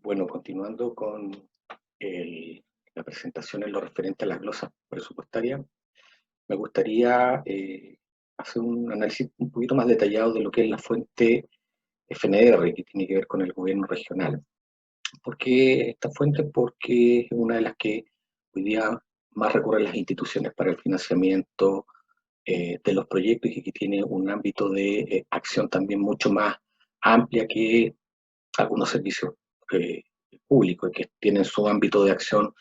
Bueno, continuando con la presentación en lo referente a las glosas presupuestarias, me gustaría hacer un análisis un poquito más detallado de lo que es la fuente FNR, que tiene que ver con el gobierno regional. ¿Por qué esta fuente? Porque es una de las que hoy día más recurren las instituciones para el financiamiento de los proyectos y que tiene un ámbito de acción también mucho más amplia que algunos servicios eh, públicos que tienen su ámbito de acción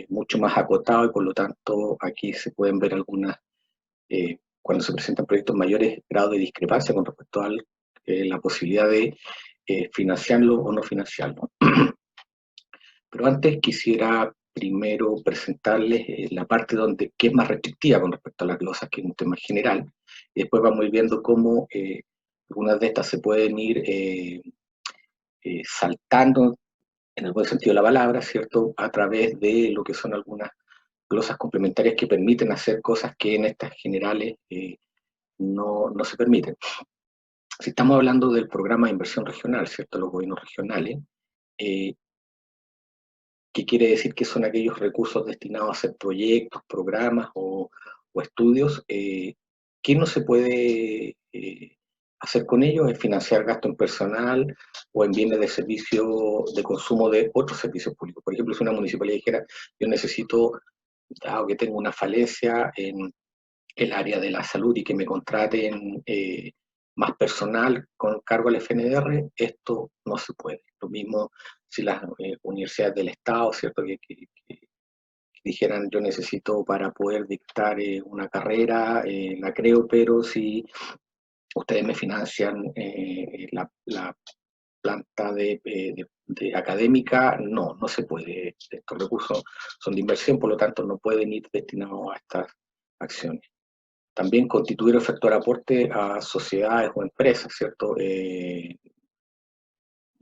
mucho más acotado y por lo tanto aquí se pueden ver algunas, cuando se presentan proyectos mayores grados de discrepancia con respecto a la posibilidad de financiarlo o no financiarlo. Pero antes quisiera primero presentarles la parte que es más restrictiva con respecto a las glosas, que es un tema general, y después vamos a ir viendo cómo algunas de estas se pueden ir saltando en el buen sentido de la palabra, ¿cierto? A través de lo que son algunas glosas complementarias que permiten hacer cosas que en estas generales no se permiten. Si estamos hablando del programa de inversión regional, ¿cierto? Los gobiernos regionales, eh, ¿qué quiere decir? Que son aquellos recursos destinados a hacer proyectos, programas o estudios. ¿Qué no se puede hacer con ellos? Es financiar gasto en personal o en bienes de servicio de consumo de otros servicios públicos. Por ejemplo, si una municipalidad dijera, yo necesito, dado que tengo una falencia en el área de la salud y que me contraten más personal con cargo al FNR, esto no se puede. Lo mismo si las universidades del Estado, ¿cierto? Que dijeran yo necesito para poder dictar una carrera, la creo, pero si ustedes me financian la planta de académica, no se puede. Estos recursos son de inversión, por lo tanto no pueden ir destinados a estas acciones. También constituir o efectuar aporte a sociedades o empresas, ¿cierto?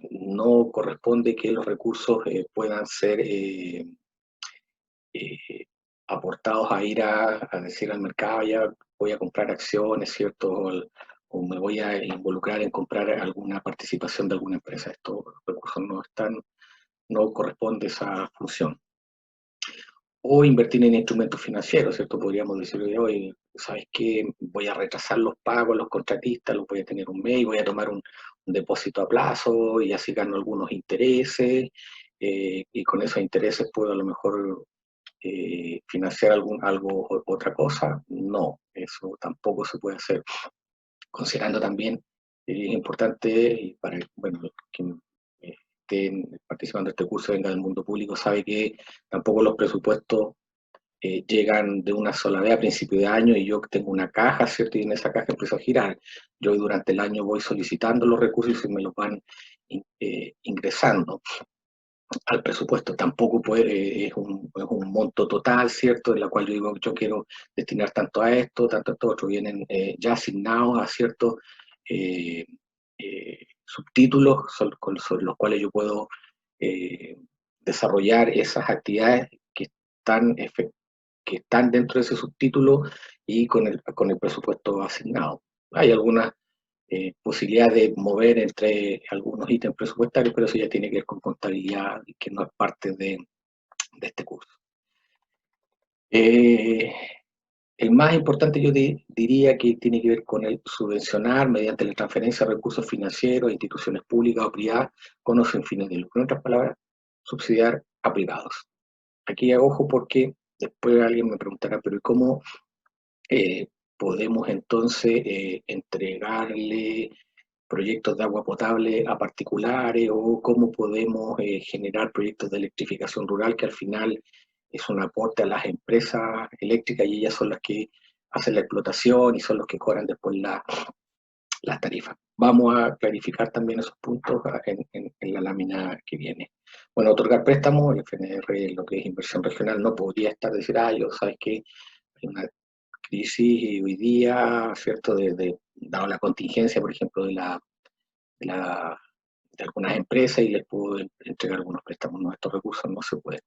No corresponde que los recursos puedan ser eh, aportados a ir a decir al mercado, ya voy a comprar acciones, ¿cierto? O me voy a involucrar en comprar alguna participación de alguna empresa. Estos recursos no están, no corresponde esa función. O invertir en instrumentos financieros, ¿cierto? Podríamos decir, hoy, ¿sabes qué? Voy a retrasar los pagos a los contratistas, los voy a tener un mes, voy a tomar un depósito a plazo y así gano algunos intereses y con esos intereses puedo a lo mejor financiar otra cosa. No, eso tampoco se puede hacer. Considerando también, es importante, para bueno, quien esté participando de este curso venga del mundo público, sabe que tampoco los presupuestos llegan de una sola vez a principio de año y yo tengo una caja, ¿cierto? Y en esa caja empiezo a girar. Yo durante el año voy solicitando los recursos y me los van ingresando al presupuesto. Tampoco es un monto total, ¿cierto? En la cual yo digo, yo quiero destinar tanto a esto, otro. Vienen ya asignados a ciertos subtítulos sobre los cuales yo puedo eh, desarrollar esas actividades que están dentro de ese subtítulo y con el presupuesto asignado. Hay algunas posibilidades de mover entre algunos ítems presupuestarios, pero eso ya tiene que ver con contabilidad, que no es parte de este curso. Eh, el más importante yo diría que tiene que ver con el subvencionar mediante la transferencia de recursos financieros a instituciones públicas o privadas con o sin fines de lucro. En otras palabras, subsidiar a privados. Aquí ojo porque después alguien me preguntará, pero ¿y cómo podemos entonces entregarle proyectos de agua potable a particulares o cómo podemos generar proyectos de electrificación rural que al final es un aporte a las empresas eléctricas y ellas son las que hacen la explotación y son los que cobran después las tarifas? Vamos a clarificar también esos puntos en la lámina que viene. Bueno, otorgar préstamos, el FNR, lo que es inversión regional, no podría estar decir, yo, ¿sabes qué? Hay una crisis hoy día, ¿cierto? Dado la contingencia, por ejemplo, de, la, de algunas empresas y les puedo entregar algunos préstamos. No, estos recursos no se pueden.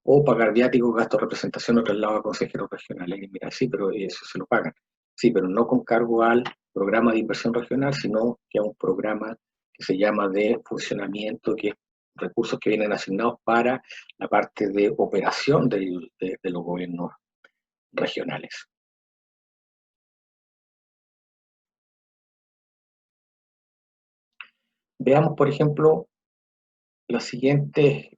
O pagar viáticos, gastos de representación o traslado a consejeros regionales. Y mira, sí, pero eso se lo pagan. Sí, pero no con cargo al programa de inversión regional, sino que a un programa que se llama de funcionamiento, que es recursos que vienen asignados para la parte de operación de los gobiernos regionales. Veamos, por ejemplo, las siguientes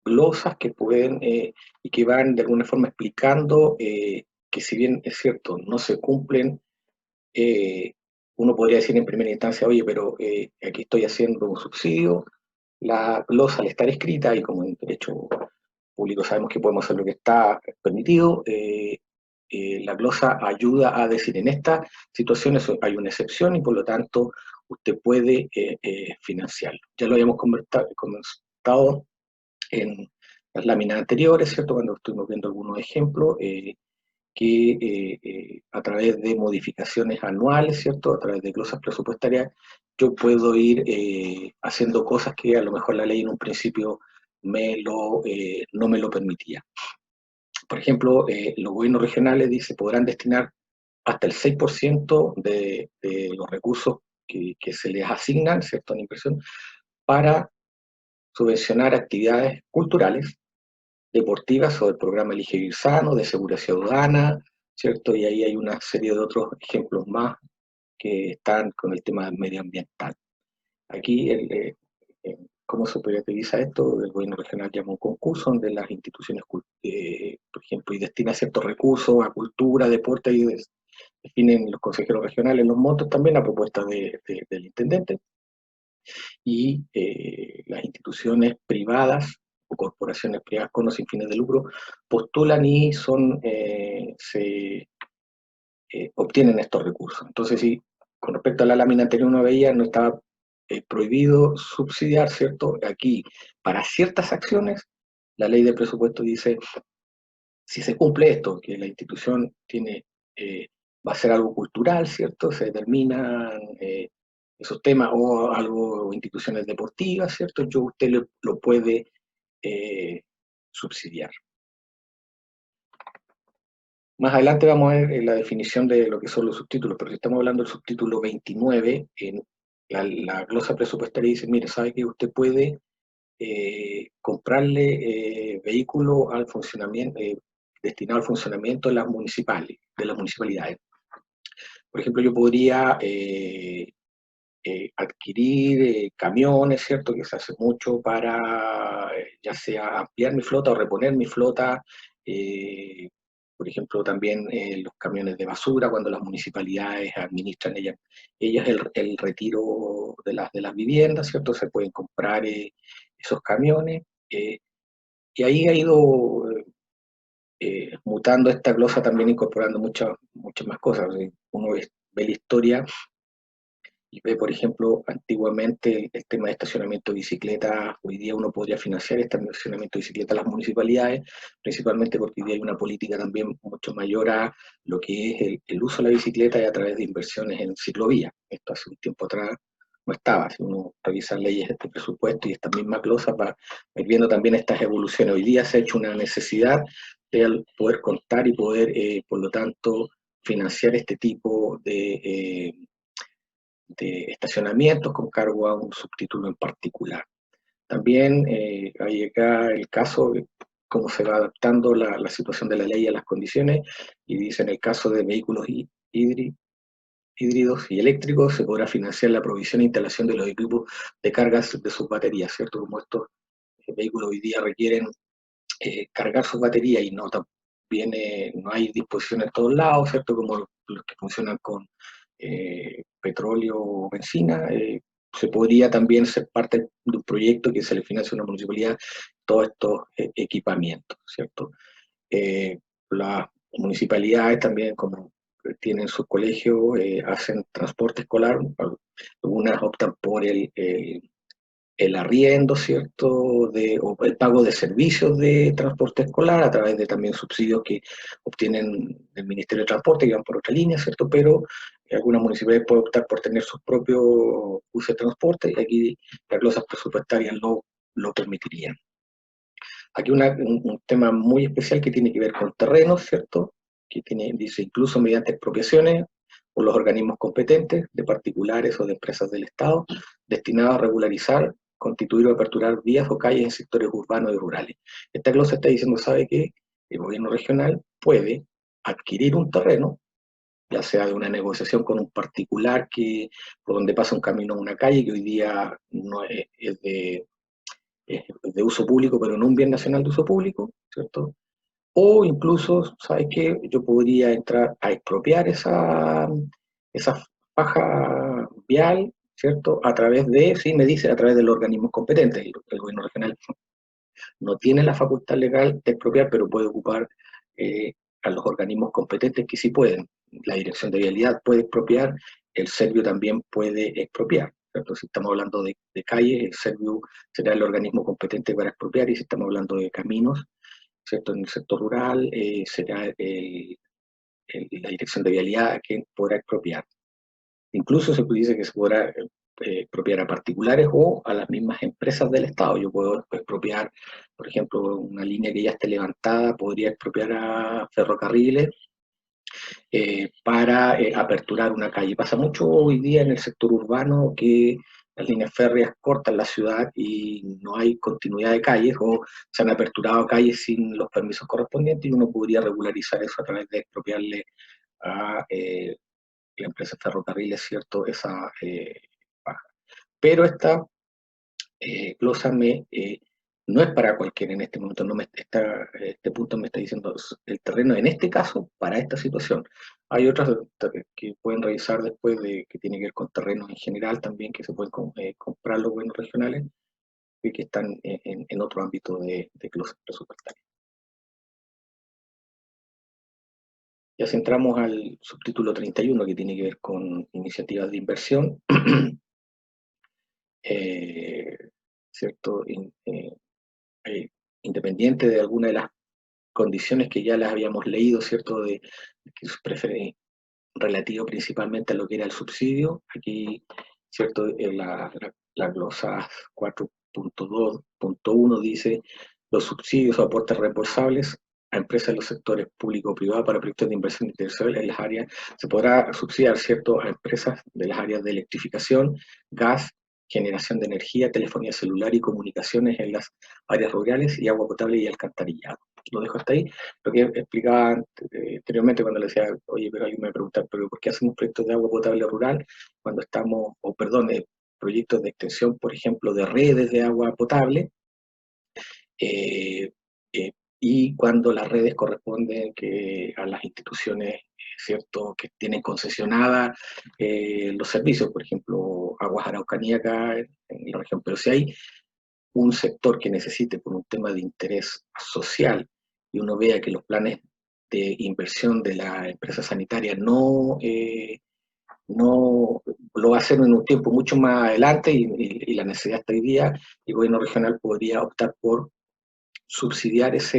glosas que pueden y que van de alguna forma explicando que si bien es cierto, no se cumplen, uno podría decir en primera instancia, oye, pero aquí estoy haciendo un subsidio, la glosa al estar escrita y como en derecho público sabemos que podemos hacer lo que está permitido, la glosa ayuda a decir en estas situaciones hay una excepción y por lo tanto usted puede financiarlo. Ya lo habíamos comentado en las láminas anteriores, ¿cierto? Cuando estuvimos viendo algunos ejemplos, que a través de modificaciones anuales, ¿cierto? A través de glosas presupuestarias, yo puedo ir haciendo cosas que a lo mejor la ley en un principio no me lo permitía. Por ejemplo, los gobiernos regionales, dice, podrán destinar hasta el 6% de los recursos que se les asignan, ¿cierto? En inversión, para subvencionar actividades culturales, deportivas o del programa Elige Vivir Sano, de seguridad ciudadana, ¿cierto? Y ahí hay una serie de otros ejemplos más que están con el tema medioambiental. Aquí, ¿cómo se operativa esto? El gobierno regional llama un concurso donde las instituciones, por ejemplo, y destina ciertos recursos a cultura, deporte, y definen los consejeros regionales los montos también a propuesta del intendente, y las instituciones privadas o corporaciones privadas con o sin fines de lucro postulan y se obtienen estos recursos. Entonces, si con respecto a la lámina anterior uno veía, no estaba prohibido subsidiar, ¿cierto? Aquí, para ciertas acciones, la ley de presupuesto dice, si se cumple esto, que la institución va a ser algo cultural, ¿cierto? Se determinan esos temas, o algo, instituciones deportivas, ¿cierto? Usted lo puede subsidiar. Más adelante vamos a ver la definición de lo que son los subtítulos, pero si estamos hablando del subtítulo 29, en la glosa presupuestaria dice, mire, sabe que usted puede comprarle vehículos al funcionamiento, destinado al funcionamiento de las municipalidades. Por ejemplo, yo podría adquirir camiones, ¿cierto? Que se hace mucho para ya sea ampliar mi flota o reponer mi flota. Por ejemplo, también los camiones de basura, cuando las municipalidades administran ellas el retiro de las viviendas, ¿cierto? Se pueden comprar esos camiones. Y ahí ha ido mutando esta glosa también, incorporando muchas más cosas. Uno ve la historia y ve, por ejemplo, antiguamente el tema de estacionamiento de bicicletas. Hoy día uno podría financiar este estacionamiento de bicicletas a las municipalidades, principalmente porque hoy día hay una política también mucho mayor a lo que es el uso de la bicicleta y a través de inversiones en ciclovías. Esto hace un tiempo atrás no estaba. Si uno revisa leyes de este presupuesto y estas mismas glosas, va ir viendo también estas evoluciones. Hoy día se ha hecho una necesidad de poder contar y poder, por lo tanto, financiar este tipo de estacionamientos con cargo a un subtítulo en particular. También hay acá el caso de cómo se va adaptando la situación de la ley a las condiciones, y dice en el caso de vehículos híbridos y eléctricos se podrá financiar la provisión e instalación de los equipos de cargas de sus baterías, ¿cierto? Como estos vehículos hoy día requieren cargar sus baterías y no hay disposición en todos lados, ¿cierto? Como los que funcionan con petróleo o benzina, se podría también ser parte de un proyecto que se le financia a una municipalidad todos estos equipamientos, ¿cierto? Las municipalidades también, como tienen sus colegios, hacen transporte escolar, algunas optan por el arriendo, ¿cierto? O el pago de servicios de transporte escolar a través de también subsidios que obtienen del Ministerio de Transporte, que van por otra línea, ¿cierto? Pero algunas municipalidades pueden optar por tener sus propios buses de transporte, y aquí las glosas presupuestarias lo permitirían. Aquí un tema muy especial que tiene que ver con terrenos, ¿cierto? Dice, incluso mediante expropiaciones por los organismos competentes de particulares o de empresas del Estado, destinados a regularizar constituir o aperturar vías o calles en sectores urbanos y rurales. Esta glosa está diciendo, ¿sabe qué? El gobierno regional puede adquirir un terreno, ya sea de una negociación con un particular que por donde pasa un camino o una calle que hoy día no es de uso público, pero no un bien nacional de uso público, ¿cierto? O incluso, ¿sabes qué? Yo podría entrar a expropiar esa faja vial, ¿cierto? A través de, sí, me dice, a través de los organismos competentes. El gobierno regional no tiene la facultad legal de expropiar, pero puede ocupar a los organismos competentes que sí pueden. La Dirección de Vialidad puede expropiar, el Servio también puede expropiar. ¿Cierto? Si estamos hablando de calles, el Servio será el organismo competente para expropiar, y si estamos hablando de caminos, ¿cierto? En el sector rural será la Dirección de Vialidad quien podrá expropiar. Incluso se dice que se podrá expropiar a particulares o a las mismas empresas del Estado. Yo puedo expropiar, por ejemplo, una línea que ya esté levantada, podría expropiar a ferrocarriles para aperturar una calle. Pasa mucho hoy día en el sector urbano que las líneas férreas cortan la ciudad y no hay continuidad de calles, o se han aperturado calles sin los permisos correspondientes, y uno podría regularizar eso a través de expropiarle a la empresa Ferrocarriles, ¿cierto? Esa baja. Pero esta glosa no es para cualquiera en este momento, no me está, este punto me está diciendo el terreno en este caso para esta situación. Hay otras que pueden revisar después, que tiene que ver con terrenos en general también, que se pueden comprar los gobiernos regionales y que están en otro ámbito de glosas presupuestarias. Ya si entramos al subtítulo 31, que tiene que ver con iniciativas de inversión, ¿cierto? Independiente de alguna de las condiciones que ya las habíamos leído, ¿cierto? De que relativo principalmente a lo que era el subsidio. Aquí, ¿cierto? La glosa 4.2.1 dice: los subsidios o aportes reembolsables a empresas de los sectores público o privado para proyectos de inversión internacional en las áreas, se podrá subsidiar, ¿cierto?, a empresas de las áreas de electrificación, gas, generación de energía, telefonía celular y comunicaciones en las áreas rurales, y agua potable y alcantarillado. Lo dejo hasta ahí. Lo que explicaba anteriormente cuando le decía, oye, pero alguien me pregunta, ¿pero por qué hacemos proyectos de agua potable rural cuando estamos, o perdón, proyectos de extensión, por ejemplo, de redes de agua potable, eh, eh, y cuando las redes corresponden a las instituciones, ¿cierto?, que tienen concesionadas los servicios, por ejemplo, Aguas Araucanía acá en la región? Pero si hay un sector que necesite, por un tema de interés social, y uno vea que los planes de inversión de la empresa sanitaria no lo va a hacer en un tiempo mucho más adelante, y la necesidad está hoy día, el gobierno regional podría optar por subsidiar esa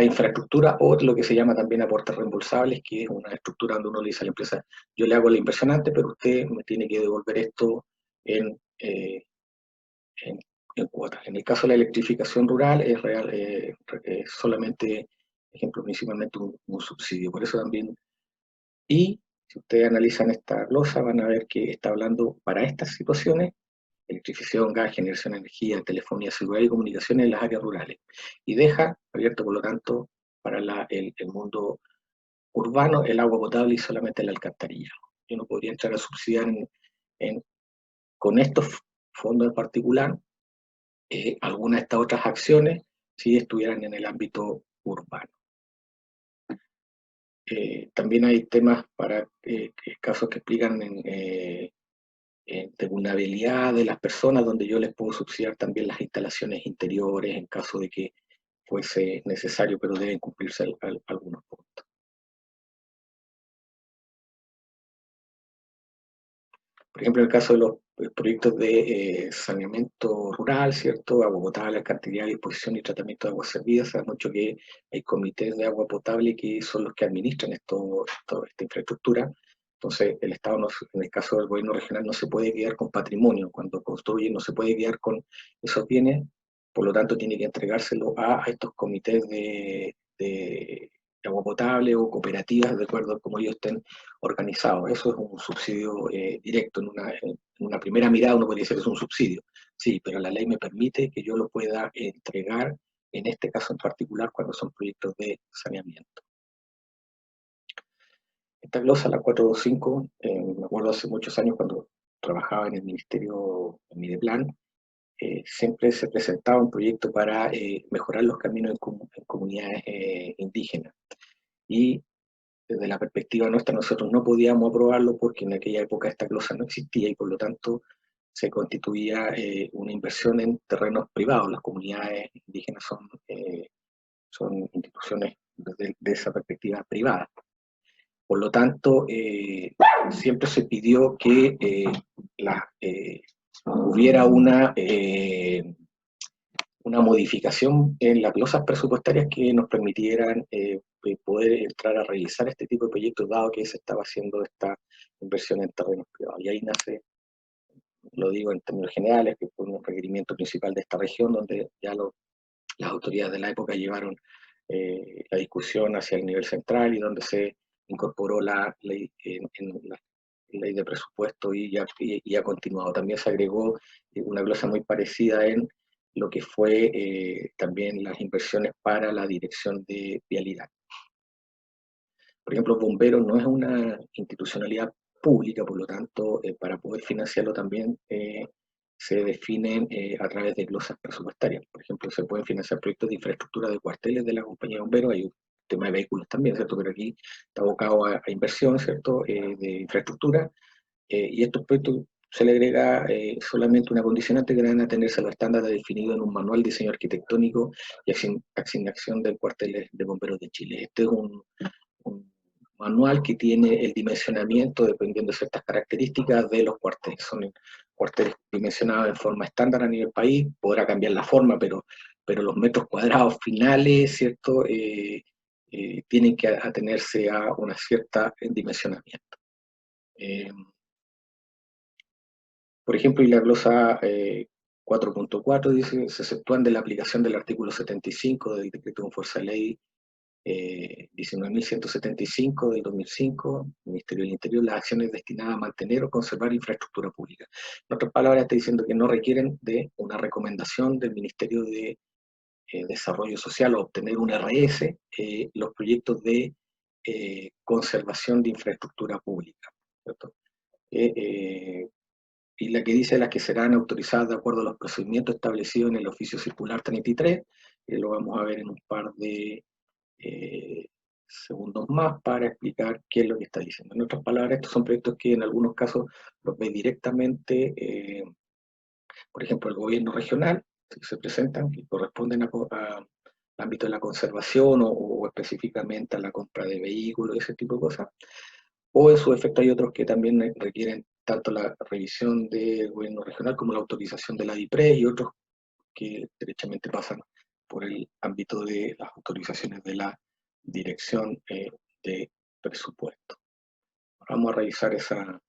infraestructura, o lo que se llama también aportes reembolsables, que es una estructura donde uno le dice a la empresa: yo le hago la inversión antes, pero usted me tiene que devolver esto en, eh, en, en cuotas. En el caso de la electrificación rural es real, solamente, ejemplo, principalmente un subsidio. Por eso también, y si ustedes analizan esta glosa, van a ver que está hablando para estas situaciones: electrificación, gas, generación de energía, telefonía celular y comunicaciones en las áreas rurales. Y deja abierto, por lo tanto, para el mundo urbano, el agua potable y solamente el alcantarillado. Yo no podría entrar a subsidiar con estos fondos en particular algunas de estas otras acciones si estuvieran en el ámbito urbano. También hay temas para casos que explican de vulnerabilidad de las personas, donde yo les puedo subsidiar también las instalaciones interiores en caso de que fuese necesario, pero deben cumplirse algunos puntos. Por ejemplo, en el caso de los proyectos de saneamiento rural, ¿cierto? Agua potable, alcantarillado, disposición y tratamiento de aguas servidas, se ha mucho que hay comités de agua potable que son los que administran esta infraestructura. Entonces, el Estado, en el caso del gobierno regional, no se puede quedar con patrimonio. Cuando construye, no se puede quedar con esos bienes, por lo tanto, tiene que entregárselo a estos comités de agua potable o cooperativas, de acuerdo a cómo ellos estén organizados. Eso es un subsidio directo. En una primera mirada uno podría decir que es un subsidio. Sí, pero la ley me permite que yo lo pueda entregar, en este caso en particular, cuando son proyectos de saneamiento. Esta glosa, la 425, me acuerdo hace muchos años cuando trabajaba en el Ministerio en Mideplan, siempre se presentaba un proyecto para mejorar los caminos en comunidades indígenas. Y desde la perspectiva nuestra, nosotros no podíamos aprobarlo porque en aquella época esta glosa no existía y por lo tanto se constituía una inversión en terrenos privados. Las comunidades indígenas son instituciones de esa perspectiva privadas. Por lo tanto, siempre se pidió que hubiera una modificación en las glosas presupuestarias que nos permitieran poder entrar a realizar este tipo de proyectos, dado que se estaba haciendo esta inversión en terrenos privados. Y ahí nace, lo digo en términos generales, que fue un requerimiento principal de esta región, donde ya las autoridades de la época llevaron la discusión hacia el nivel central y donde se incorporó la ley en la ley de presupuesto y ha continuado. También se agregó una glosa muy parecida en lo que fue también las inversiones para la dirección de vialidad. Por ejemplo, Bomberos no es una institucionalidad pública, por lo tanto, para poder financiarlo también se definen a través de glosas presupuestarias. Por ejemplo, se pueden financiar proyectos de infraestructura de cuarteles de la compañía de bomberos, hay un tema de vehículos también, ¿cierto? Pero aquí está abocado a inversión, ¿cierto? De infraestructura, y estos proyectos se le agrega solamente una condicionante que deben atenerse a los estándares definidos en un manual de diseño arquitectónico y asignación del cuartel de bomberos de Chile. Este es un manual que tiene el dimensionamiento dependiendo de ciertas características de los cuarteles. Son cuarteles dimensionados en forma estándar a nivel país, podrá cambiar la forma, pero los metros cuadrados finales, ¿cierto? Tienen que atenerse a una cierta dimensionamiento. Por ejemplo, y la glosa 4.4 dice, se exceptúan de la aplicación del artículo 75 del decreto de fuerza de ley 19.175 del 2005, Ministerio del Interior, las acciones destinadas a mantener o conservar infraestructura pública. En otras palabras, está diciendo que no requieren de una recomendación del Ministerio de Desarrollo Social o obtener un RS, los proyectos de conservación de infraestructura pública, ¿cierto? Y la que dice las que serán autorizadas de acuerdo a los procedimientos establecidos en el oficio circular 33, lo vamos a ver en un par de segundos más para explicar qué es lo que está diciendo. En otras palabras, estos son proyectos que en algunos casos los ve directamente, por ejemplo, el gobierno regional, que se presentan, que corresponden al ámbito de la conservación o específicamente a la compra de vehículos, ese tipo de cosas. O en su efecto hay otros que también requieren tanto la revisión del gobierno regional como la autorización de la DIPRE y otros que derechamente pasan por el ámbito de las autorizaciones de la dirección de presupuesto. Vamos a revisar esa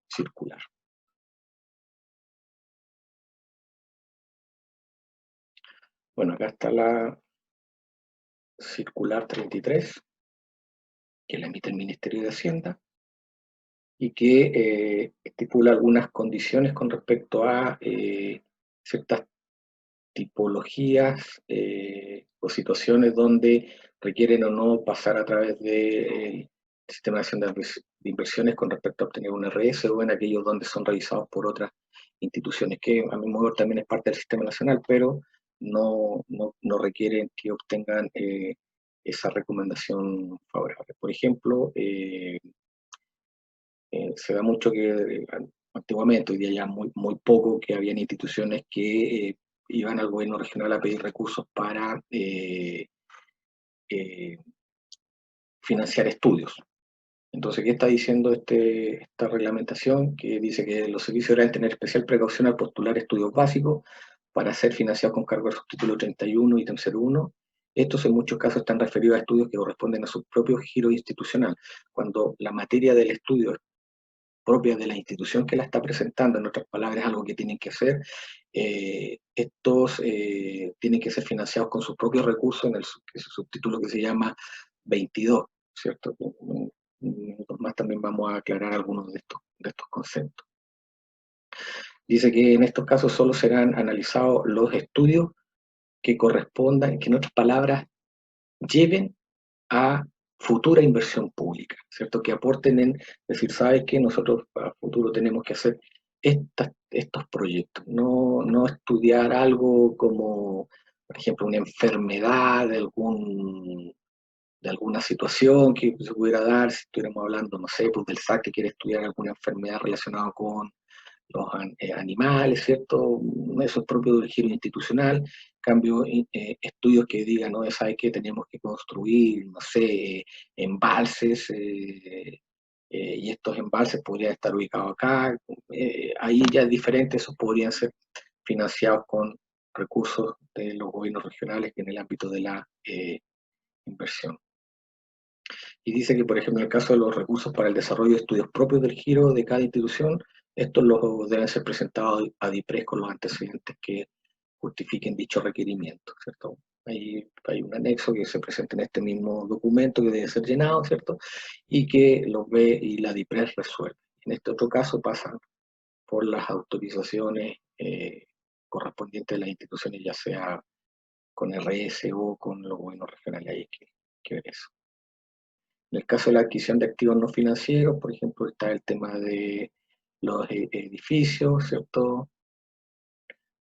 circular. Bueno, acá está la circular 33, que la emite el Ministerio de Hacienda y que estipula algunas condiciones con respecto a ciertas tipologías o situaciones donde requieren o no pasar a través del sistema de Hacienda de inversiones con respecto a obtener un RS o en aquellos donde son revisados por otras instituciones, que a mi modo también es parte del sistema nacional, pero no requieren que obtengan esa recomendación favorable. Por ejemplo, se da mucho que antiguamente, hoy día ya muy poco, que habían instituciones que iban al gobierno regional a pedir recursos para financiar estudios. Entonces, ¿qué está diciendo esta reglamentación? Que dice que los servicios deben tener especial precaución al postular estudios básicos para ser financiados con cargo al subtítulo 31 y 01. Estos en muchos casos están referidos a estudios que corresponden a su propio giro institucional. Cuando la materia del estudio es propia de la institución que la está presentando, en otras palabras, algo que tienen que hacer, estos tienen que ser financiados con sus propios recursos en el subtítulo que se llama 22, ¿cierto? más también vamos a aclarar algunos de estos conceptos. Dice que en estos casos solo serán analizados los estudios que correspondan, que en otras palabras lleven a futura inversión pública, ¿cierto? Que aporten en decir, ¿sabes qué? Nosotros a futuro tenemos que hacer estos proyectos, no estudiar algo como, por ejemplo, una enfermedad de alguna situación que se pudiera dar, si estuviéramos hablando, no sé, pues del SAC que quiere estudiar alguna enfermedad relacionada con los animales, ¿cierto? Eso es propio del giro institucional. En cambio, estudios que digan, ¿no? ¿Sabe qué? Tenemos que construir, no sé, embalses, y estos embalses podrían estar ubicados acá. Ahí ya es diferente, esos podrían ser financiados con recursos de los gobiernos regionales en el ámbito de la inversión. Y dice que, por ejemplo, en el caso de los recursos para el desarrollo de estudios propios del giro de cada institución, estos los deben ser presentados a DIPRES con los antecedentes que justifiquen dicho requerimiento, ¿cierto? Hay un anexo que se presenta en este mismo documento que debe ser llenado, ¿cierto? Y que lo ve y la DIPRES resuelve. En este otro caso pasan por las autorizaciones correspondientes de las instituciones, ya sea con RS o con los gobiernos regionales. Hay que ver eso. En el caso de la adquisición de activos no financieros, por ejemplo, está el tema de los edificios, ¿cierto?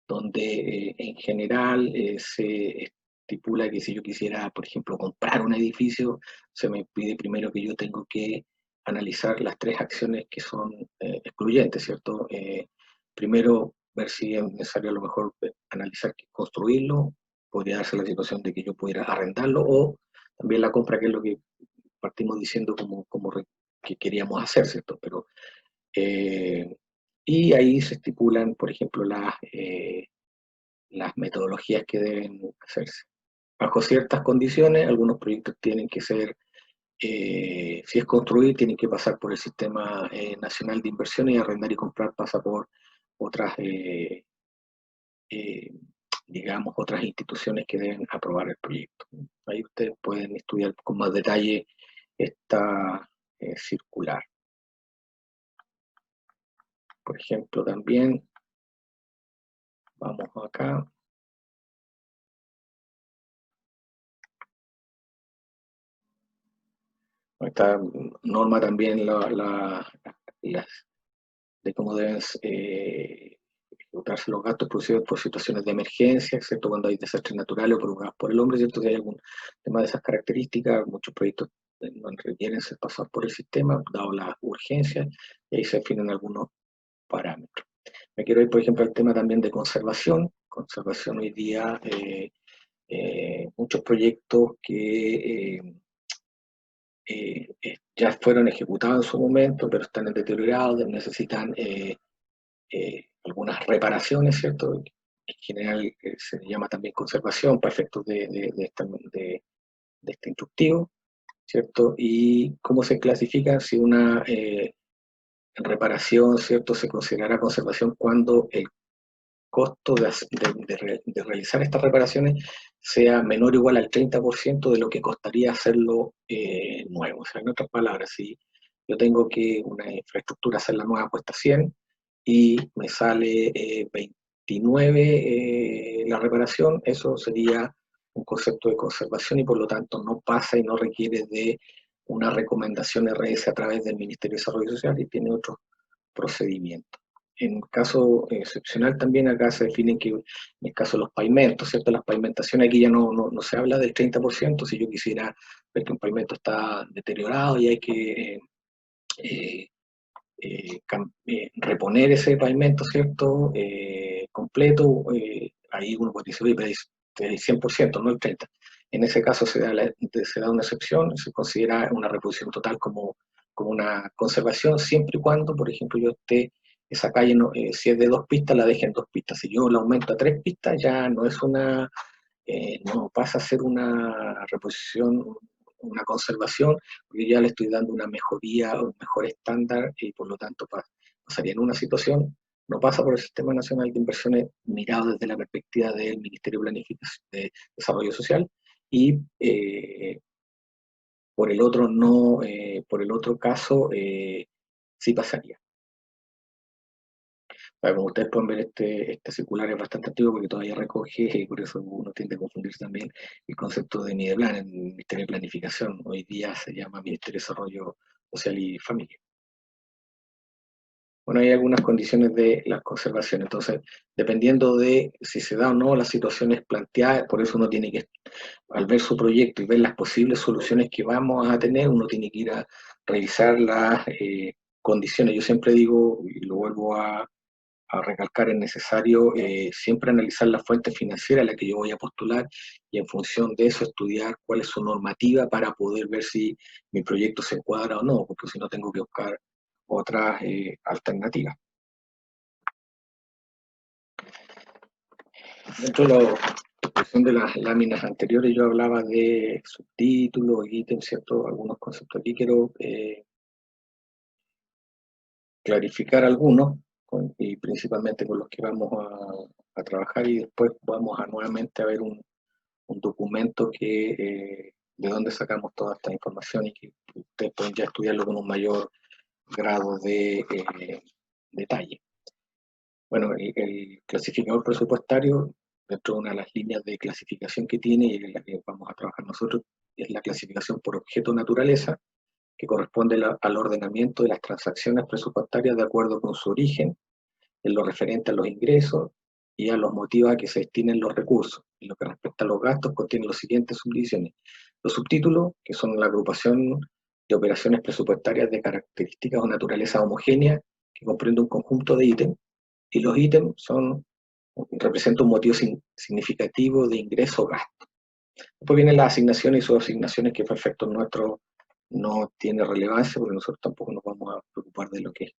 Donde en general se estipula que si yo quisiera, por ejemplo, comprar un edificio, se me pide primero que yo tengo que analizar las tres acciones que son excluyentes, ¿cierto? Primero, ver si es necesario a lo mejor analizar que construirlo, podría darse la situación de que yo pudiera arrendarlo, o también la compra, que es lo que partimos diciendo que queríamos hacer, ¿cierto? Pero, y ahí se estipulan, por ejemplo, las metodologías que deben hacerse. Bajo ciertas condiciones, algunos proyectos tienen que ser, si es construir, tienen que pasar por el Sistema Nacional de Inversiones, y arrendar y comprar pasa por otras, eh, digamos, otras instituciones que deben aprobar el proyecto. Ahí ustedes pueden estudiar con más detalle esta circular. Por ejemplo, también, vamos acá. Esta norma también las, de cómo deben ejecutarse los gastos producidos por situaciones de emergencia, excepto cuando hay desastres naturales o provocados por el hombre, ¿cierto? Si hay algún tema de esas características, muchos proyectos no requieren ser pasados por el sistema, dado la urgencia, y ahí se definen algunos parámetros. Me quiero ir, por ejemplo, al tema también de conservación. Conservación hoy día, muchos proyectos que ya fueron ejecutados en su momento, pero están deteriorados, necesitan algunas reparaciones, ¿cierto? En general se llama también conservación para efectos de este instructivo, ¿cierto? Y cómo se clasifica si una reparación, ¿cierto? Se considerará conservación cuando el costo de realizar estas reparaciones sea menor o igual al 30% de lo que costaría hacerlo nuevo. O sea, en otras palabras, si yo tengo que una infraestructura hacerla nueva cuesta 100 y me sale 29 la reparación, eso sería un concepto de conservación, y por lo tanto no pasa y no requiere de una recomendación RS a través del Ministerio de Desarrollo Social, y tiene otro procedimiento. En caso excepcional también acá se define que en el caso de los pavimentos, ¿cierto? Las pavimentaciones aquí ya no se habla del 30%, si yo quisiera ver que un pavimento está deteriorado y hay que reponer ese pavimento, ¿cierto? Completo, ahí uno puede decir, pero es el 100%, no el 30%. En ese caso se da una excepción, se considera una reposición total como una conservación, siempre y cuando, por ejemplo, yo esté, esa calle, si es de 2 pistas, la deje en 2 pistas. Si yo la aumento a 3 pistas, ya no es no pasa a ser una reposición, una conservación, porque ya le estoy dando una mejoría, un mejor estándar, y por lo tanto pasaría en una situación, no pasa por el Sistema Nacional de Inversiones mirado desde la perspectiva del Ministerio de Planificación de Desarrollo Social, y por el otro no, por el otro caso sí pasaría. Bueno, como ustedes pueden ver, este circular es bastante antiguo porque todavía recoge, y por eso uno tiende a confundir también el concepto de Mideplan, el Ministerio de Planificación. Hoy día se llama Ministerio de Desarrollo Social y Familia. Bueno, hay algunas condiciones de la conservación, entonces, dependiendo de si se da o no las situaciones planteadas, por eso uno tiene que, al ver su proyecto y ver las posibles soluciones que vamos a tener, uno tiene que ir a revisar las condiciones. Yo siempre digo, y lo vuelvo a recalcar, es necesario siempre analizar la fuente financiera a la que yo voy a postular y en función de eso estudiar cuál es su normativa para poder ver si mi proyecto se encuadra o no, porque si no tengo que buscar otras alternativas. Dentro de la descripción de las láminas anteriores yo hablaba de subtítulos, ítems, ¿cierto? Algunos conceptos aquí quiero clarificar algunos y principalmente con los que vamos a trabajar y después vamos a nuevamente a ver un documento que de dónde sacamos toda esta información y que ustedes pueden ya estudiarlo con un mayor grado de detalle. Bueno, el clasificador presupuestario, dentro de una de las líneas de clasificación que tiene y en la que vamos a trabajar nosotros, es la clasificación por objeto naturaleza, que corresponde al ordenamiento de las transacciones presupuestarias de acuerdo con su origen, en lo referente a los ingresos y a los motivos a que se destinen los recursos. En lo que respecta a los gastos, contiene las siguientes subdivisiones. Los subtítulos, que son la agrupación de operaciones presupuestarias de características o naturaleza homogénea, que comprende un conjunto de ítems, y los ítems representan un motivo significativo de ingreso o gasto. Después vienen las asignaciones y subasignaciones que para efectos nuestros no tiene relevancia porque nosotros tampoco nos vamos a preocupar de lo que es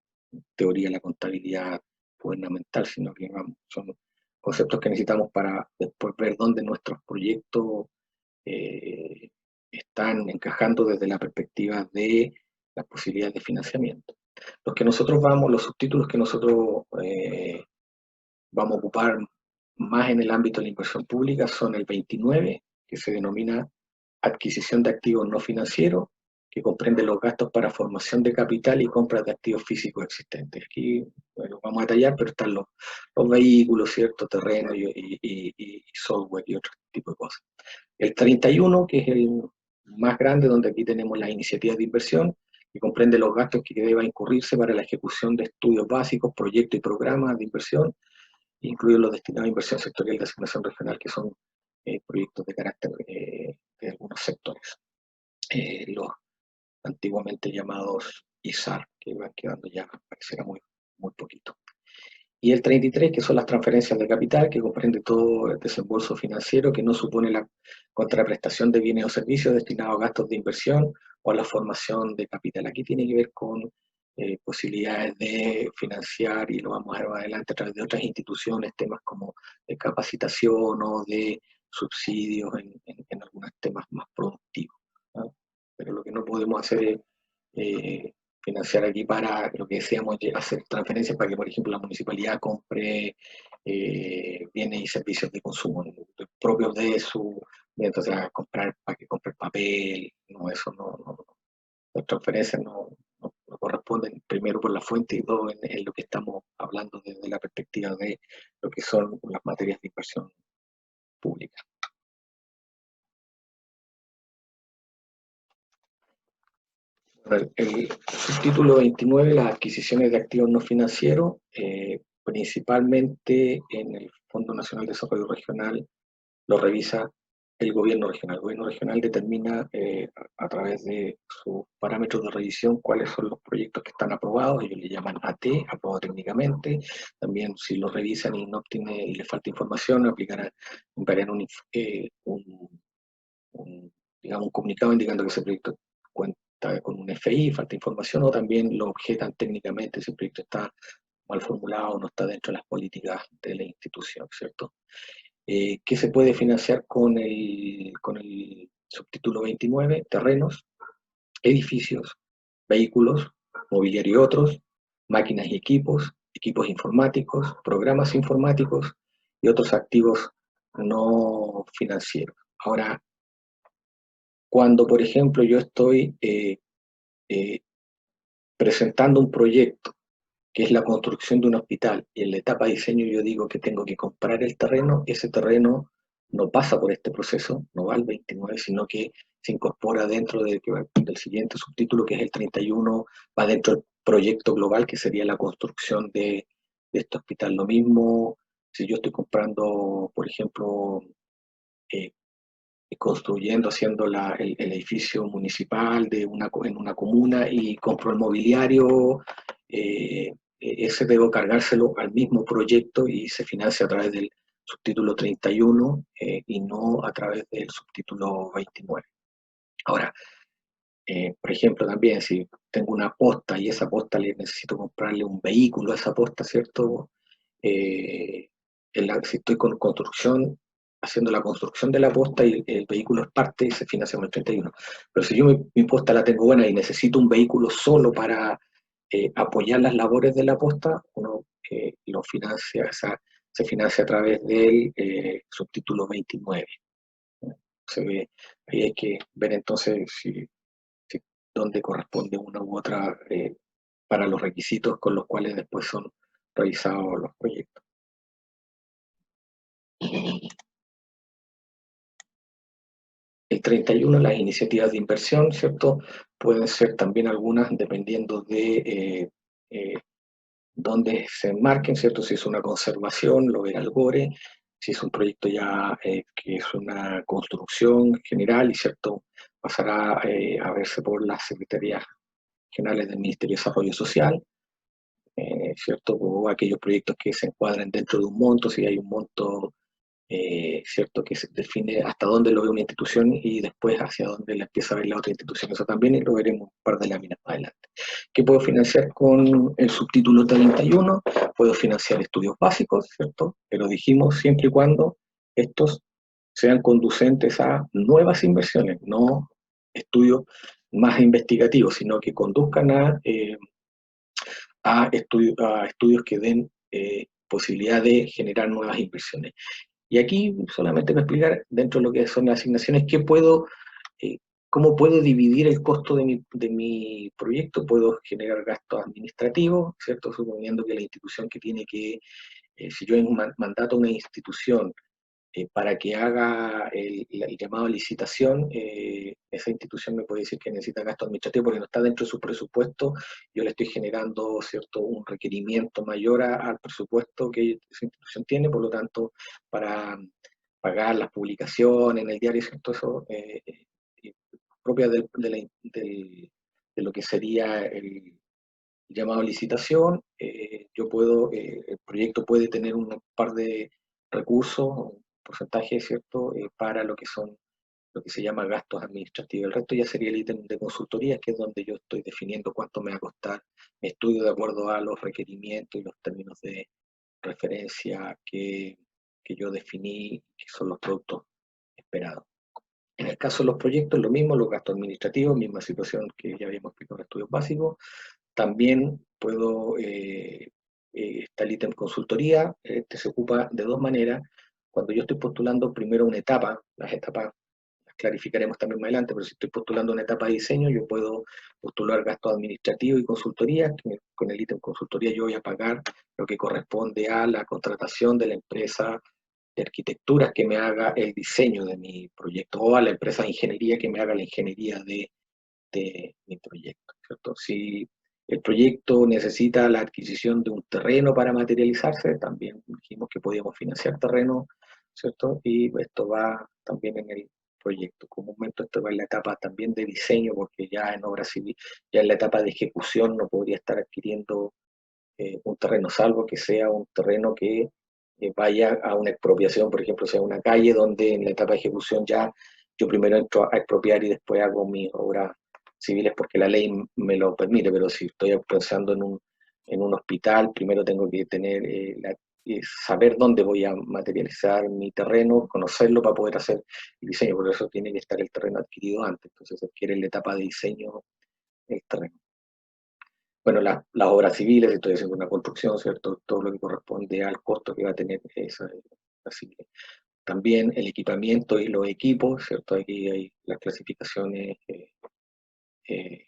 teoría de la contabilidad gubernamental, sino que son conceptos que necesitamos para después ver dónde nuestros proyectos eh, están encajando desde la perspectiva de las posibilidades de financiamiento. Los subtítulos que nosotros vamos a ocupar más en el ámbito de la inversión pública son el 29, que se denomina adquisición de activos no financieros, que comprende los gastos para formación de capital y compras de activos físicos existentes. Aquí, bueno, vamos a detallar, pero están los vehículos, ¿cierto? Terrenos y software y otro tipo de cosas. El 31, que es el más grande, donde aquí tenemos las iniciativas de inversión, que comprende los gastos que deba incurrirse para la ejecución de estudios básicos, proyectos y programas de inversión, incluidos los destinados a inversión sectorial de asignación regional, que son proyectos de carácter de algunos sectores. Los antiguamente llamados ISAR, que van quedando ya, parecerá muy poquito. Y el 33, que son las transferencias de capital, que comprende todo el desembolso financiero que no supone la contraprestación de bienes o servicios destinados a gastos de inversión o a la formación de capital. Aquí tiene que ver con posibilidades de financiar, y lo vamos a ver más adelante a través de otras instituciones, temas como de capacitación o de subsidios en algunos temas más productivos, ¿no? Pero lo que no podemos hacer es financiar aquí para lo que deseamos, hacer transferencias para que, por ejemplo, la municipalidad compre bienes y servicios de consumo propios de su, entonces comprar para que compre papel, no, eso no, las transferencias no corresponden primero por la fuente y dos en lo que estamos hablando desde la perspectiva de lo que son las materias de inversión pública. El subtítulo 29, las adquisiciones de activos no financieros, principalmente en el Fondo Nacional de Desarrollo Regional, lo revisa el gobierno regional. El gobierno regional determina a través de sus parámetros de revisión cuáles son los proyectos que están aprobados. Ellos le llaman AT, aprobado técnicamente. También si lo revisan y no obtiene y le falta información, aplicarán digamos, un comunicado indicando que ese proyecto cuenta con un FI, falta información, o también lo objetan técnicamente si el proyecto está mal formulado o no está dentro de las políticas de la institución, ¿cierto? ¿Qué se puede financiar con el subtítulo 29? Terrenos, edificios, vehículos, mobiliario y otros, máquinas y equipos, equipos informáticos, programas informáticos y otros activos no financieros. Ahora, Cuando, por ejemplo, yo estoy eh, presentando un proyecto que es la construcción de un hospital, y en la etapa de diseño yo digo que tengo que comprar el terreno, ese terreno no pasa por este proceso, no va al 29, sino que se incorpora dentro del siguiente subtítulo, que es el 31, va dentro del proyecto global, que sería la construcción de este hospital. Lo mismo si yo estoy comprando, por ejemplo, eh, construyendo, haciendo el edificio municipal en una comuna y compro el mobiliario, ese debo cargárselo al mismo proyecto y se financia a través del subtítulo 31 y no a través del subtítulo 29. Ahora, por ejemplo, también si tengo una posta y esa posta le necesito comprarle un vehículo a esa posta, ¿cierto? Eh, si estoy con construcción, haciendo la construcción de la posta y el vehículo es parte, se financia con el 31. Pero si yo mi posta la tengo buena y necesito un vehículo solo para apoyar las labores de la posta, uno lo financia, o sea, se financia a través del subtítulo 29. Se ve, ahí hay que ver entonces si- dónde corresponde una u otra para los requisitos con los cuales después son realizados los proyectos. El 31, las iniciativas de inversión, ¿cierto? Pueden ser también algunas dependiendo de eh, dónde se enmarquen, ¿cierto? Si es una conservación, lo verá el GORE; si es un proyecto ya que es una construcción general, y cierto, pasará a verse por las secretarías generales del Ministerio de Desarrollo Social, ¿cierto? O aquellos proyectos que se encuadren dentro de un monto, si hay un monto, ¿cierto? Que se define hasta dónde lo ve una institución y después hacia dónde la empieza a ver la otra institución. Eso también lo veremos un par de láminas más adelante. ¿Qué puedo financiar con el subtítulo 31? Puedo financiar estudios básicos, ¿cierto? Pero dijimos siempre y cuando estos sean conducentes a nuevas inversiones, no estudios más investigativos, sino que conduzcan a estudios que den posibilidad de generar nuevas inversiones. Y aquí solamente me explicar, dentro de lo que son las asignaciones, eh, cómo puedo dividir el costo de mi proyecto. Puedo generar gastos administrativos, ¿cierto? Suponiendo que la institución que tiene que, si yo en un mandato a una institución para que haga el llamado a licitación, esa institución me puede decir que necesita gasto administrativo porque no está dentro de su presupuesto. Yo le estoy generando, ¿cierto?, un requerimiento mayor al presupuesto que esa institución tiene, por lo tanto, para pagar las publicaciones en el diario, ¿cierto? Eso propia de lo que sería el llamado a licitación. El proyecto puede tener un par de recursos, un porcentaje, ¿cierto?, para lo que son, lo que se llama gastos administrativos. El resto ya sería el ítem de consultoría, que es donde yo estoy definiendo cuánto me va a costar mi estudio de acuerdo a los requerimientos y los términos de referencia que yo definí, que son los productos esperados. En el caso de los proyectos, lo mismo, los gastos administrativos, misma situación que ya habíamos explicado en estudios básicos. También está el ítem consultoría. Este se ocupa de dos maneras. Cuando yo estoy postulando primero una etapa, las etapas las clarificaremos también más adelante, pero si estoy postulando una etapa de diseño, yo puedo postular gastos administrativos y consultoría. Con el ítem consultoría yo voy a pagar lo que corresponde a la contratación de la empresa de arquitectura que me haga el diseño de mi proyecto, o a la empresa de ingeniería que me haga la ingeniería de mi proyecto, ¿cierto? Si el proyecto necesita la adquisición de un terreno para materializarse, también dijimos que podíamos financiar terreno, ¿cierto? Y esto va también en el proyecto. Comúnmente esto va en la etapa también de diseño, porque ya en obra civil, ya en la etapa de ejecución no podría estar adquiriendo un terreno, salvo que sea un terreno que vaya a una expropiación, por ejemplo, sea una calle donde en la etapa de ejecución ya yo primero entro a expropiar y después hago mis obras civiles porque la ley me lo permite. Pero si estoy pensando en un hospital, primero tengo que tener saber dónde voy a materializar mi terreno, conocerlo para poder hacer el diseño. Por eso tiene que estar el terreno adquirido antes. Entonces se adquiere en la etapa de diseño el terreno. Bueno, las obras civiles, estoy haciendo una construcción, ¿cierto? Todo lo que corresponde al costo que va a tener esa civil. También el equipamiento y los equipos, ¿cierto? Aquí hay las clasificaciones eh,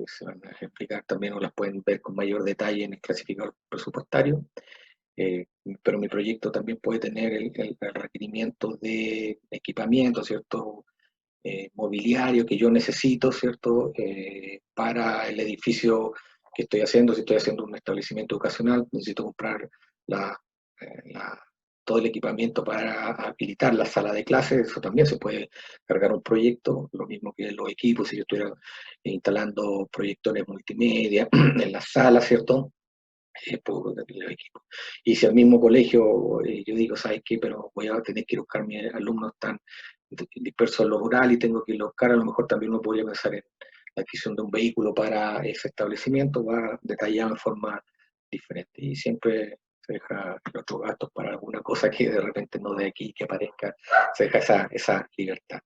se van a explicar también o las pueden ver con mayor detalle en el clasificador presupuestario. Pero mi proyecto también puede tener el requerimiento de equipamiento, ¿cierto? Mobiliario que yo necesito, ¿cierto? Para el edificio que estoy haciendo. Si estoy haciendo un establecimiento educacional, necesito comprar la, la, todo el equipamiento para habilitar la sala de clases. Eso también se puede cargar un proyecto, lo mismo que los equipos, si yo estuviera instalando proyectores multimedia en la sala, ¿cierto? Por los equipos. Y si al mismo colegio yo digo, ¿sabes qué? Pero voy a tener que ir a buscar mis alumnos tan dispersos en lo rural y tengo que ir a buscar, a lo mejor también uno podría pensar en la adquisición de un vehículo para ese establecimiento, va detallado en forma diferente. Y siempre se deja los otros gastos para alguna cosa que de repente no de aquí, que aparezca, se deja esa libertad.